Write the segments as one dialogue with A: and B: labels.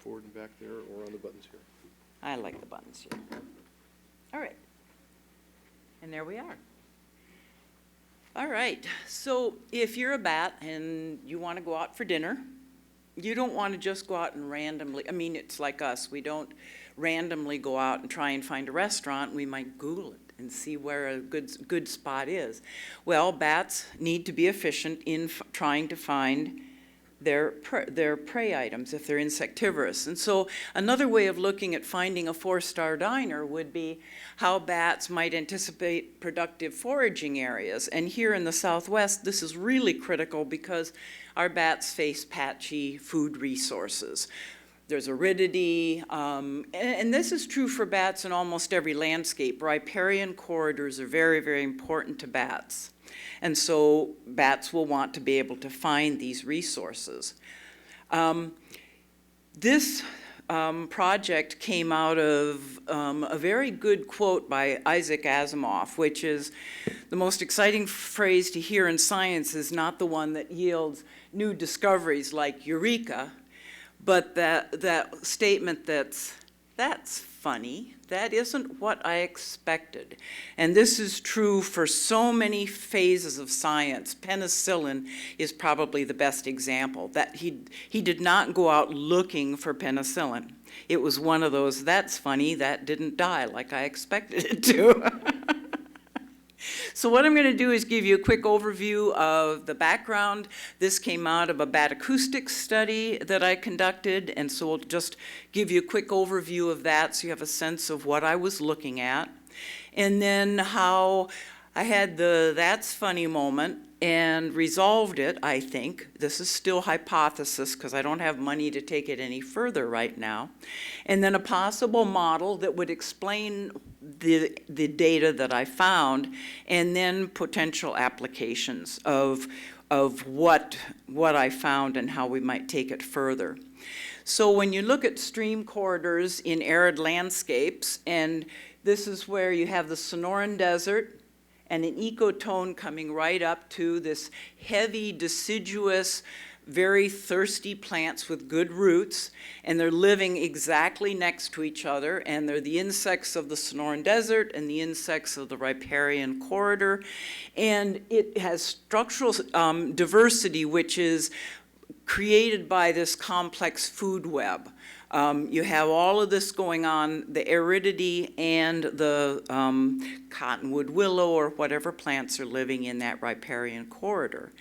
A: forward and back there or on the buttons here?
B: I like the buttons here. All right. And there we are. All right. So if you're a bat and you want to go out for dinner, you don't want to just go out and randomly, I mean, it's like us. We don't randomly go out and try and find a restaurant. We might Google it and see where a good spot is. Well, bats need to be efficient in trying to find their prey items if they're insectivorous. And so another way of looking at finding a 4-star diner would be how bats might anticipate productive foraging areas. And here in the Southwest, this is really critical because our bats face patchy food resources. There's aridity, and this is true for bats in almost every landscape. Riparian corridors are very, very important to bats. And so bats will want to be able to find these resources. This project came out of a very good quote by Isaac Asimov, which is the most exciting phrase to hear in science is not the one that yields new discoveries like eureka, but that statement that's funny, that isn't what I expected. And this is true for so many phases of science. Penicillin is probably the best example. That he did not go out looking for penicillin. It was one of those, that's funny, that didn't die like I expected it to. So what I'm going to do is give you a quick overview of the background. This came out of a bat acoustics study that I conducted, and so we'll just give you a quick overview of that so you have a sense of what I was looking at. And then how I had the that's funny moment and resolved it, I think. This is still hypothesis because I don't have money to take it any further right now. And then a possible model that would explain the data that I found, and then potential applications of what I found and how we might take it further. So when you look at stream corridors in arid landscapes, and this is where you have the Sonoran Desert and an ecotone coming right up to this heavy, deciduous, very thirsty plants with good roots, and they're living exactly next to each other, and they're the insects of the Sonoran Desert and the insects of the Riparian Corridor, and it has structural diversity, which is created by this complex food web. You have all of this going on, the aridity and the cottonwood willow or whatever plants are living in that riparian corridor.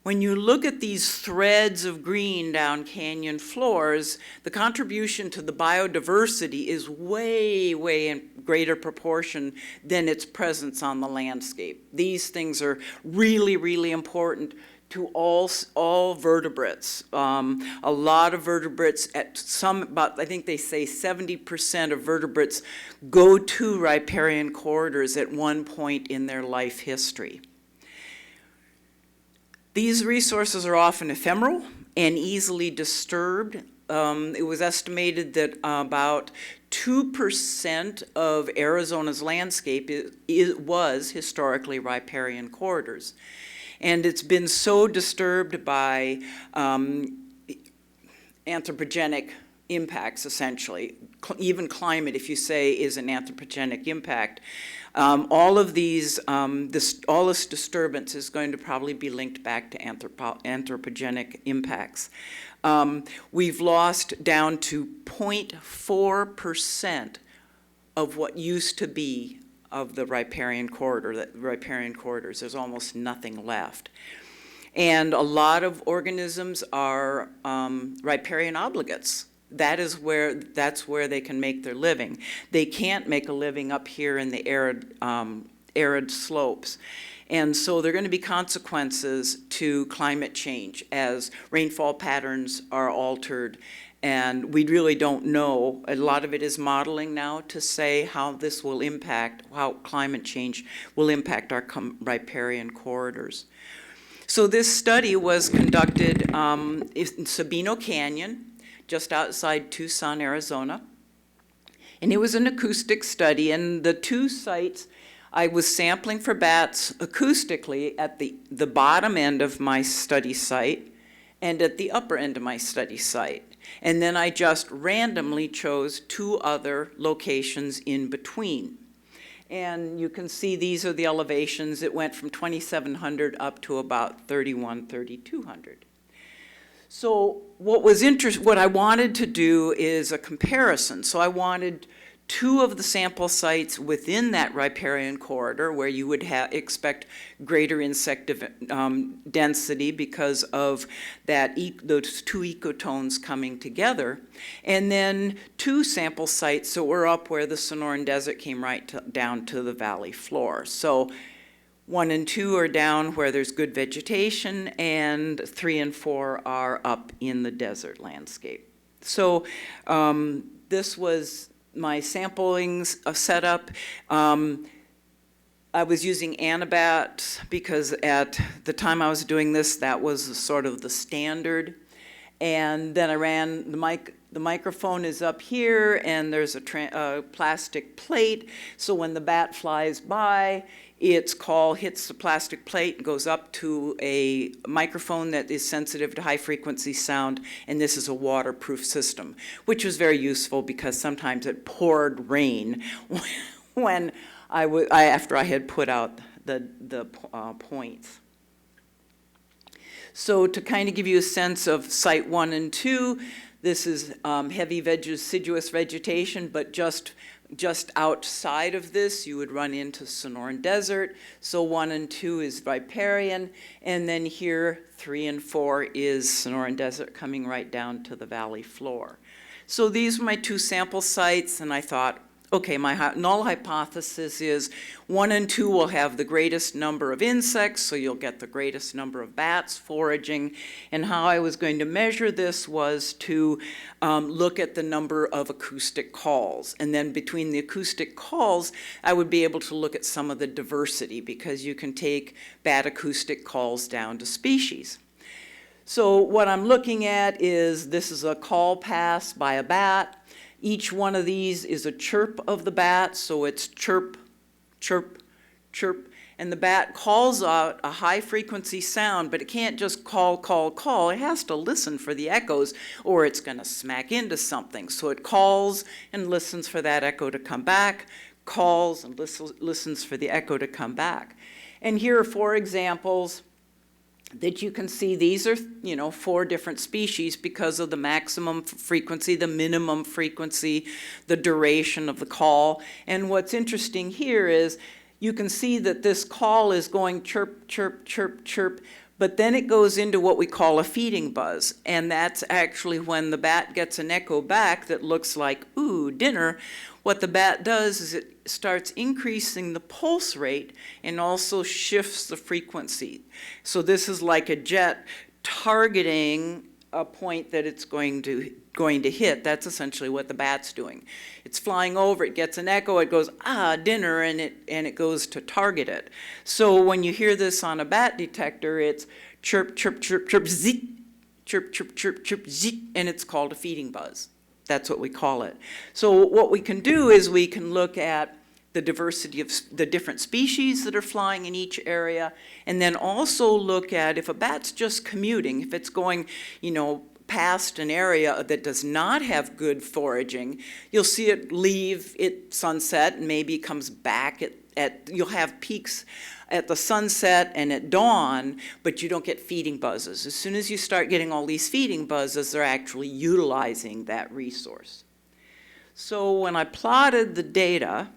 B: When you look at these threads of green down canyon floors, the contribution to the biodiversity is way, way in greater proportion than its presence on the landscape. These things are really, really important to all vertebrates. A lot of vertebrates, I think they say 70% of vertebrates go to riparian corridors at one point in their life history. These resources are often ephemeral and easily disturbed. It was estimated that about 2% of Arizona's landscape was historically riparian corridors. And it's been so disturbed by anthropogenic impacts, essentially. Even climate, if you say, is an anthropogenic impact. All of these, all this disturbance is going to probably be linked back to anthropogenic impacts. We've lost down to 0.4% of what used to be of the riparian corridors. There's almost nothing left. And a lot of organisms are riparian obligates. That's where they can make their living. They can't make a living up here in the arid slopes. And so there are going to be consequences to climate change as rainfall patterns are altered. And we really don't know. A lot of it is modeling now to say how this will impact, how climate change will impact our riparian corridors. So this study was conducted in Sabino Canyon, just outside Tucson, Arizona. And it was an acoustic study, and the two sites, I was sampling for bats acoustically at the bottom end of my study site and at the upper end of my study site. And then I just randomly chose 2 other locations in between. And you can see these are the elevations. It went from 2,700 up to about 3,200. So what I wanted to do is a comparison. So I wanted 2 of the sample sites within that riparian corridor where you would expect greater insect density because of those 2 ecotones coming together. And then 2 sample sites that were up where the Sonoran Desert came right down to the valley floor. So 1 and 2 are down where there's good vegetation, and 3 and 4 are up in the desert landscape. So this was my sampling setup. I was using Antibiotic because at the time I was doing this, that was sort of the standard. And then I ran the microphone is up here, and there's a plastic plate. So when the bat flies by, its call hits the plastic plate and goes up to a microphone that is sensitive to high frequency sound, and this is a waterproof system, which was very useful because sometimes it poured rain when after I had put out the points. So to kind of give you a sense of site 1 and 2, this is heavy deciduous vegetation, but just outside of this, you would run into Sonoran Desert. So 1 and 2 is riparian, and then here 3 and 4 is Sonoran Desert coming right down to the valley floor. So these were my 2 sample sites, and I thought, okay, my null hypothesis is 1 and 2 will have the greatest number of insects, so you'll get the greatest number of bats foraging. And how I was going to measure this was to look at the number of acoustic calls. And then between the acoustic calls, I would be able to look at some of the diversity, because you can take bat acoustic calls down to species. So what I'm looking at is this is a call pass by a bat. Each one of these is a chirp of the bat, so it's chirp, chirp, chirp, and the bat calls out a high frequency sound, but it can't just call, call, call. It has to listen for the echoes, or it's going to smack into something. So it calls and listens for that echo to come back, calls and listens for the echo to come back. And here are 4 examples that you can see. These are, 4 different species because of the maximum frequency, the minimum frequency, the duration of the call. And what's interesting here is you can see that this call is going chirp, chirp, chirp, chirp, but then it goes into what we call a feeding buzz. And that's actually when the bat gets an echo back that looks like, ooh, dinner. What the bat does is it starts increasing the pulse rate and also shifts the frequency. So this is like a jet targeting a point that it's going to hit. That's essentially what the bat's doing. It's flying over, it gets an echo, it goes, dinner, and it goes to target it. So when you hear this on a bat detector, it's chirp, chirp, chirp, chirp, zik, chirp, chirp, chirp, chirp, zik, and it's called a feeding buzz. That's what we call it. So what we can do is we can look at the diversity of the different species that are flying in each area, and then also look at if a bat's just commuting, if it's going, past an area that does not have good foraging, you'll see it leave at sunset and maybe comes back you'll have peaks at the sunset and at dawn, but you don't get feeding buzzes. As soon as you start getting all these feeding buzzes, they're actually utilizing that resource. So when I plotted the data,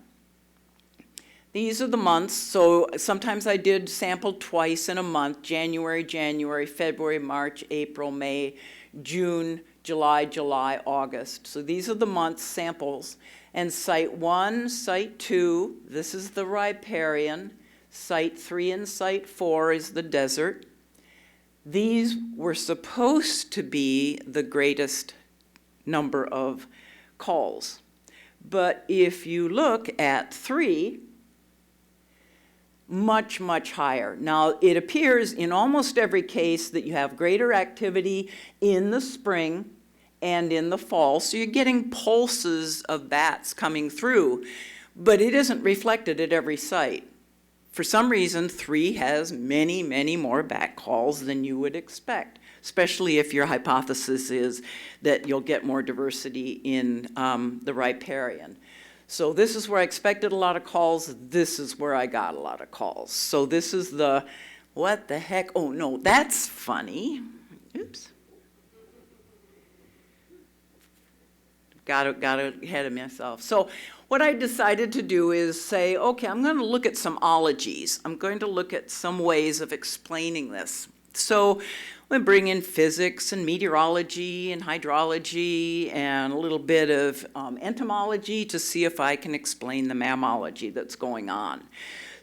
B: these are the months. So sometimes I did sample twice in a month: January, February, March, April, May, June, July, August. So these are the month samples. And site 1, site 2, this is the riparian. Site 3 and site 4 is the desert. These were supposed to be the greatest number of calls. But if you look at 3, much, much higher. Now, it appears in almost every case that you have greater activity in the spring and in the fall. So you're getting pulses of bats coming through, but it isn't reflected at every site. For some reason, 3 has many, many more bat calls than you would expect. especially if your hypothesis is that you'll get more diversity in the riparian. So this is where I expected a lot of calls. This is where I got a lot of calls. So this is the, what the heck? Oh, no, that's funny. Oops. Got ahead of myself. So what I decided to do is say, okay, I'm going to look at some ologies. I'm going to look at some ways of explaining this. So I'm going to bring in physics and meteorology and hydrology and a little bit of entomology to see if I can explain the mammalogy that's going on.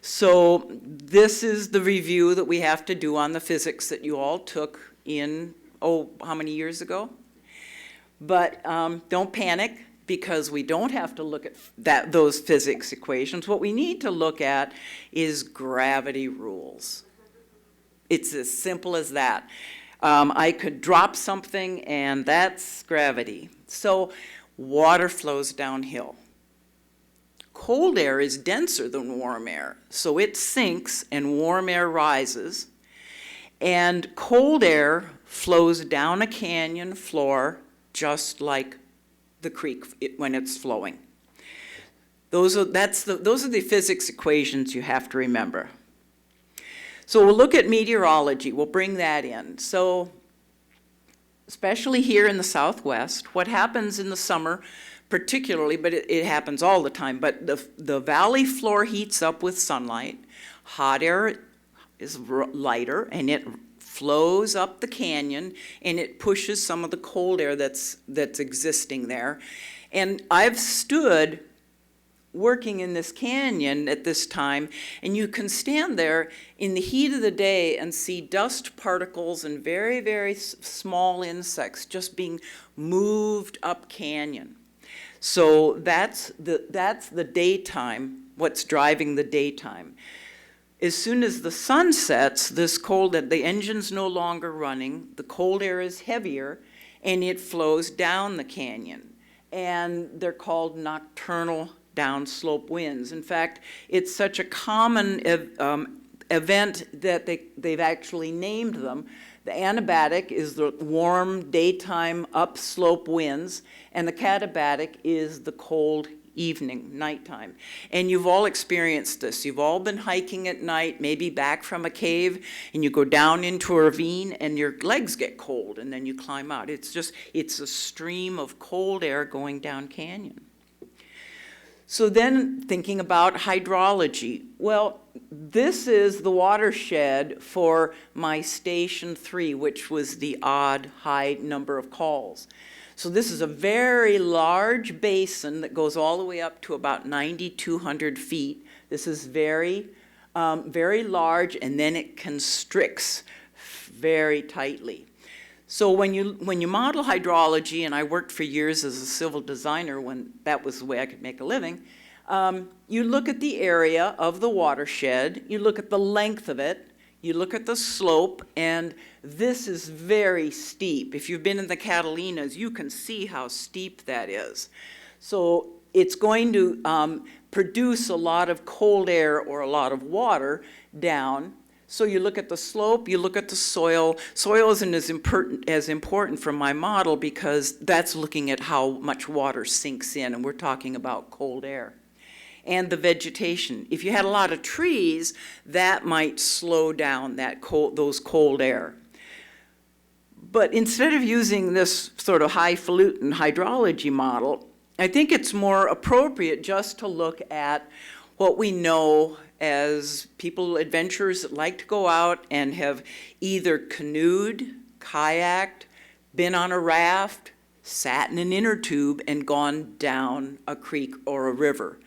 B: So this is the review that we have to do on the physics that you all took in, oh, how many years ago? But don't panic, because we don't have to look at those physics equations. What we need to look at is gravity rules. It's as simple as that. I could drop something and that's gravity. So water flows downhill. Cold air is denser than warm air, so it sinks and warm air rises. And cold air flows down a canyon floor just like the creek when it's flowing. Those are the physics equations you have to remember. So we'll look at meteorology. We'll bring that in. So especially here in the Southwest, what happens in the summer particularly, but it happens all the time, but the valley floor heats up with sunlight. Hot air is lighter, and it flows up the canyon, and it pushes some of the cold air that's existing there. And I've stood working in this canyon at this time, and you can stand there in the heat of the day and see dust particles and very, very small insects just being moved up canyon. So that's the daytime, what's driving the daytime. As soon as the sun sets, the engine's no longer running, the cold air is heavier, and it flows down the canyon. And they're called nocturnal downslope winds. In fact, it's such a common event that they've actually named them. The antibiotic is the warm daytime upslope winds, and the katabatic is the cold evening, nighttime. And you've all experienced this. You've all been hiking at night, maybe back from a cave, and you go down into a ravine and your legs get cold, and then you climb out. It's a stream of cold air going down canyon. So then thinking about hydrology. Well, this is the watershed for my station 3, which was the odd high number of calls. So this is a very large basin that goes all the way up to about 9,200 feet. This is very, very large, and then it constricts very tightly. So when you model hydrology, and I worked for years as a civil designer when that was the way I could make a living, you look at the area of the watershed, you look at the length of it, you look at the slope, and this is very steep. If you've been in the Catalinas, you can see how steep that is. So it's going to produce a lot of cold air or a lot of water down. So you look at the slope, you look at the soil. Soil isn't as important from my model because that's looking at how much water sinks in, and we're talking about cold air. And the vegetation. If you had a lot of trees, that might slow down those cold air. But instead of using this sort of highfalutin hydrology model, I think it's more appropriate just to look at what we know as adventurers that like to go out and have either canoed, kayaked, been on a raft, sat in an inner tube, and gone down a creek or a river.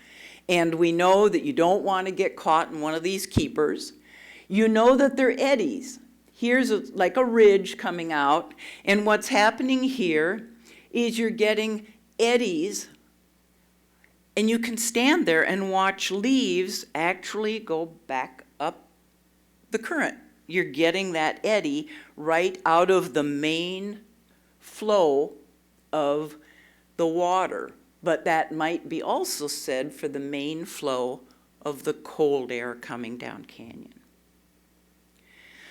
B: And we know that you don't want to get caught in one of these keepers. You know that they're eddies. Here's like a ridge coming out, and what's happening here is you're getting eddies, and you can stand there and watch leaves actually go back up the current. You're getting that eddy right out of the main flow of the water. But that might be also said for the main flow of the cold air coming down canyon.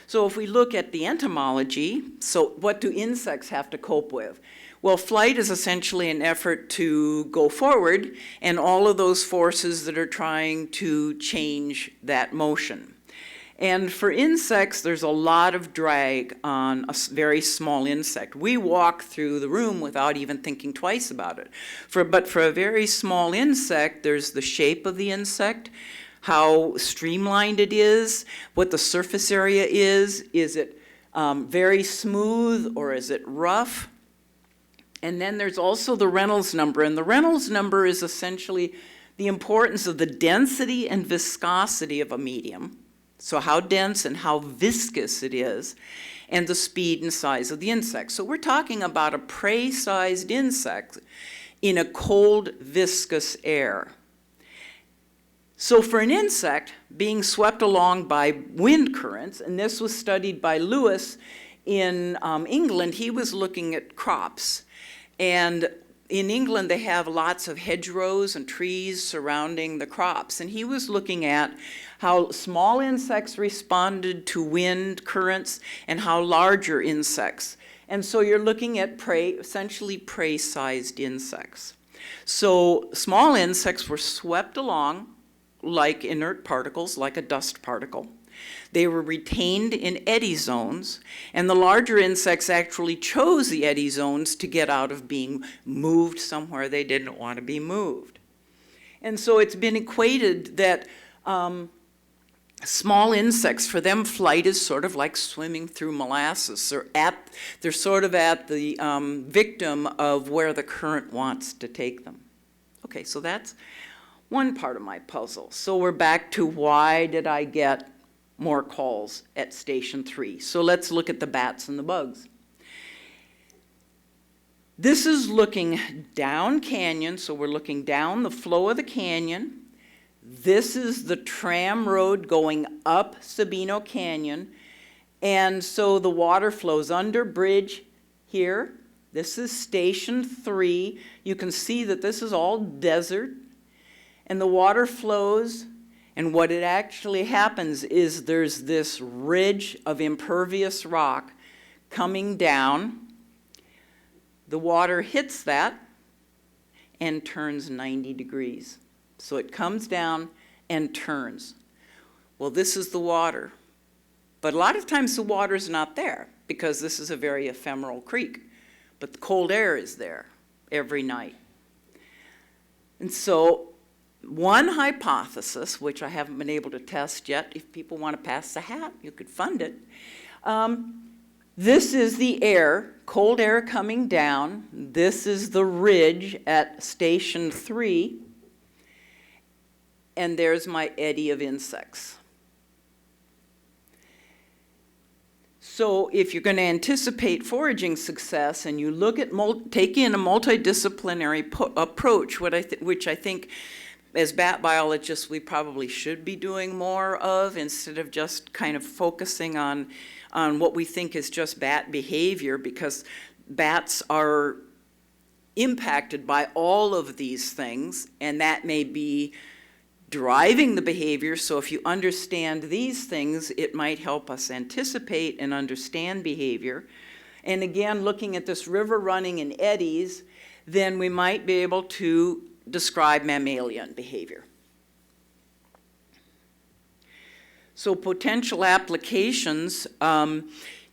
B: So if we look at the entomology, so what do insects have to cope with? Well, flight is essentially an effort to go forward and all of those forces that are trying to change that motion. And for insects, there's a lot of drag on a very small insect. We walk through the room without even thinking twice about it. But for a very small insect, there's the shape of the insect, how streamlined it is, what the surface area is it very smooth or is it rough? And then there's also the Reynolds number, and the Reynolds number is essentially the importance of the density and viscosity of a medium. So how dense and how viscous it is, and the speed and size of the insect. So we're talking about a prey-sized insect in a cold, viscous air. So for an insect being swept along by wind currents, and this was studied by Lewis in England, he was looking at crops. And in England, they have lots of hedgerows and trees surrounding the crops. And he was looking at how small insects responded to wind currents and how larger insects. And so you're looking at essentially prey-sized insects. So small insects were swept along like inert particles, like a dust particle. They were retained in eddy zones, and the larger insects actually chose the eddy zones to get out of being moved somewhere they didn't want to be moved. And so it's been equated that small insects, for them, flight is sort of like swimming through molasses. They're sort of at the victim of where the current wants to take them. Okay, so that's one part of my puzzle. So we're back to why did I get more calls at Station 3. So let's look at the bats and the bugs. This is looking down canyon, so we're looking down the flow of the canyon. This is the tram road going up Sabino Canyon. And so the water flows under bridge here. This is Station 3. You can see that this is all desert. And the water flows. And what it actually happens is there's this ridge of impervious rock coming down. The water hits that and turns 90 degrees. So it comes down and turns. Well, this is the water. But a lot of times the water's not there because this is a very ephemeral creek. But the cold air is there every night. And so one hypothesis, which I haven't been able to test yet, if people want to pass the hat, you could fund it. This is the air, cold air coming down. This is the ridge at Station 3. And there's my eddy of insects. So if you're going to anticipate foraging success and you look at take in a multidisciplinary approach, which I think as bat biologists we probably should be doing more of, instead of just kind of focusing on what we think is just bat behavior, because bats are impacted by all of these things, and that may be driving the behavior. So if you understand these things, it might help us anticipate and understand behavior. And again, looking at this river running in eddies, then we might be able to describe mammalian behavior. So potential applications. Now,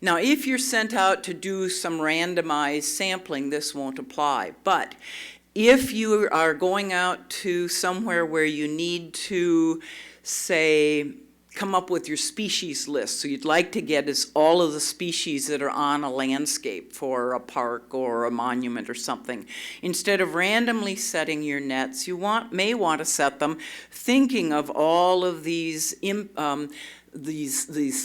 B: if you're sent out to do some randomized sampling, this won't apply. But if you are going out to somewhere where you need to, say, come up with your species list, so you'd like to get all of the species that are on a landscape for a park or a monument or something, instead of randomly setting your nets, you may want to set them thinking of all of these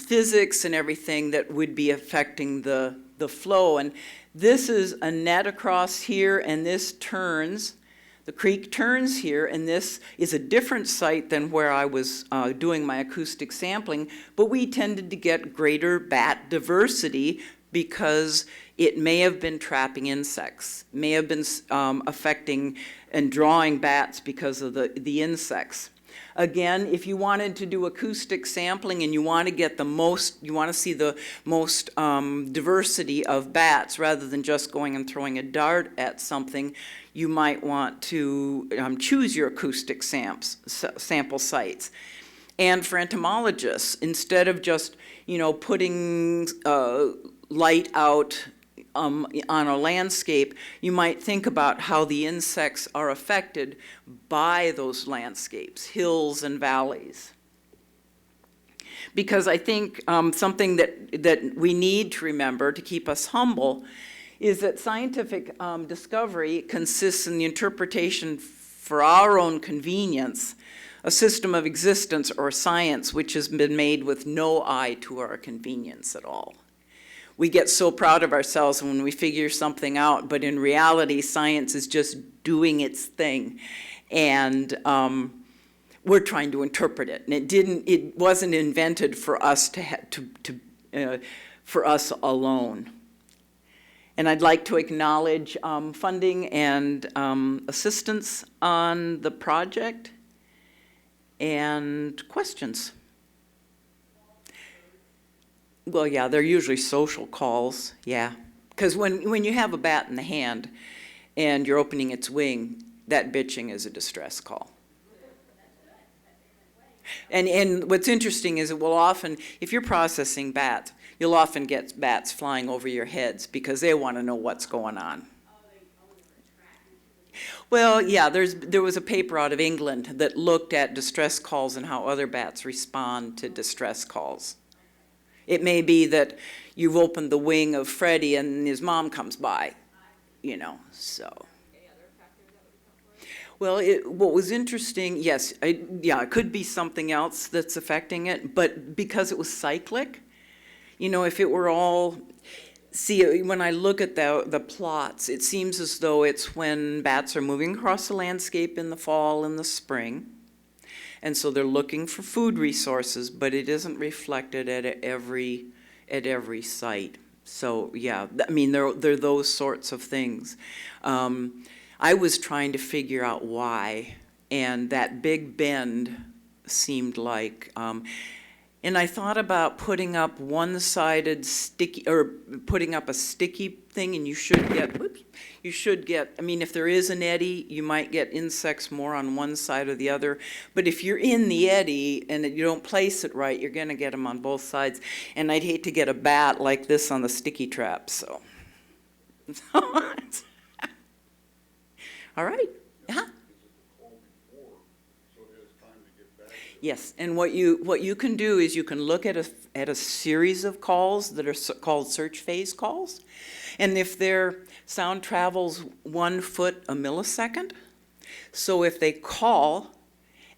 B: physics and everything that would be affecting the flow. And this is a net across here, and this turns. The creek turns here, and this is a different site than where I was doing my acoustic sampling, but we tended to get greater bat diversity because it may have been trapping insects, may have been affecting and drawing bats because of the insects. Again, if you wanted to do acoustic sampling and you want to get the most, you want to see the most diversity of bats rather than just going and throwing a dart at something, you might want to choose your acoustic sample sites. And for entomologists, instead of just, putting light out on a landscape, you might think about how the insects are affected by those landscapes, hills and valleys. Because I think something that we need to remember to keep us humble is that scientific discovery consists in the interpretation for our own convenience, a system of existence or science which has been made with no eye to our convenience at all. We get so proud of ourselves when we figure something out, but in reality, science is just doing its thing. And we're trying to interpret it. And it wasn't invented for us for us alone. And I'd like to acknowledge funding and assistance on the project. And questions? Well, yeah, they're usually social calls, yeah. Because when you have a bat in the hand and you're opening its wing, that bitching is a distress call. And what's interesting is it will often, if you're processing bats, you'll often get bats flying over your heads because they want to know what's going on. Well, yeah, there was a paper out of England that looked at distress calls and how other bats respond to distress calls. It may be that you've opened the wing of Freddie and his mom comes by, so. Well, what was interesting, yes, it could be something else that's affecting it, but because it was cyclic, if it were all, see, when I look at the plots, it seems as though it's when bats are moving across the landscape in the fall and the spring. And so they're looking for food resources, but it isn't reflected at every site. So yeah, I mean, they're those sorts of things. I was trying to figure out why, and that big bend seemed like, and I thought about putting up one-sided sticky, or putting up a sticky thing, and you should get, I mean, if there is an eddy, you might get insects more on one side or the other, but if you're in the eddy and you don't place it right, you're gonna get them on both sides, and I'd hate to get a bat like this on the sticky trap, so. All right, yeah. Yes, and what you can do is you can look at a series of calls that are called search phase calls, and if their sound travels 1 foot a millisecond, so if they call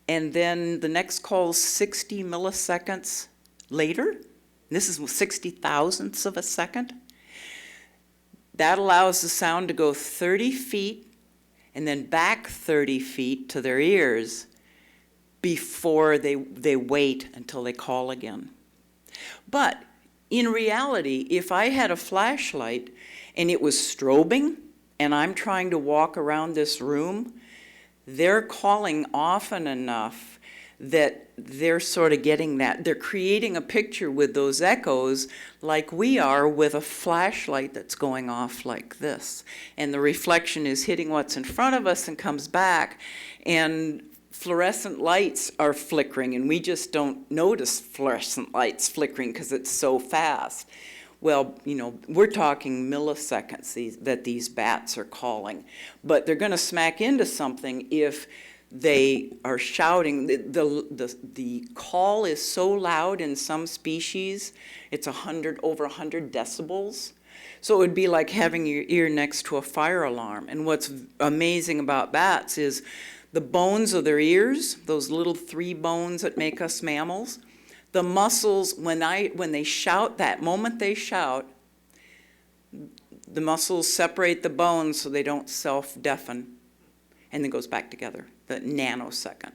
B: and then the next call is 60 milliseconds later, this is 60 thousandths of a second, that allows the sound to go 30 feet and then back 30 feet to their ears before they wait until they call again. But in reality, if I had a flashlight and it was strobing and I'm trying to walk around this room, they're calling often enough that they're sort of getting that. They're creating a picture with those echoes like we are with a flashlight that's going off like this. And the reflection is hitting what's in front of us and comes back. And fluorescent lights are flickering, and we just don't notice fluorescent lights flickering because it's so fast. Well, we're talking milliseconds that these bats are calling, but they're going to smack into something if they are shouting. The call is so loud in some species, it's over 100 decibels. So it would be like having your ear next to a fire alarm. And what's amazing about bats is the bones of their ears, those little 3 bones that make us mammals, the muscles, when they shout, that moment they shout, the muscles separate the bones so they don't self-deafen, and then goes back together, the nanosecond,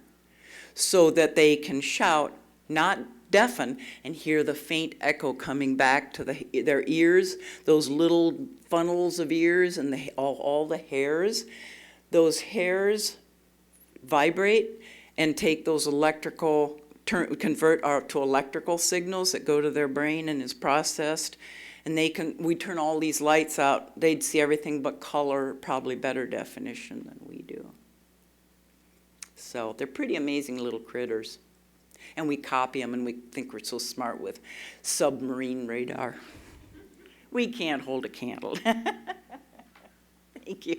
B: so that they can shout, not deafen, and hear the faint echo coming back to their ears, those little funnels of ears and all the hairs. Those hairs vibrate, and take those convert to electrical signals that go to their brain and is processed. And we turn all these lights out, they'd see everything but color, probably better definition than we do. So they're pretty amazing little critters. And we copy them, and we think we're so smart with submarine radar. We can't hold a candle. Thank you.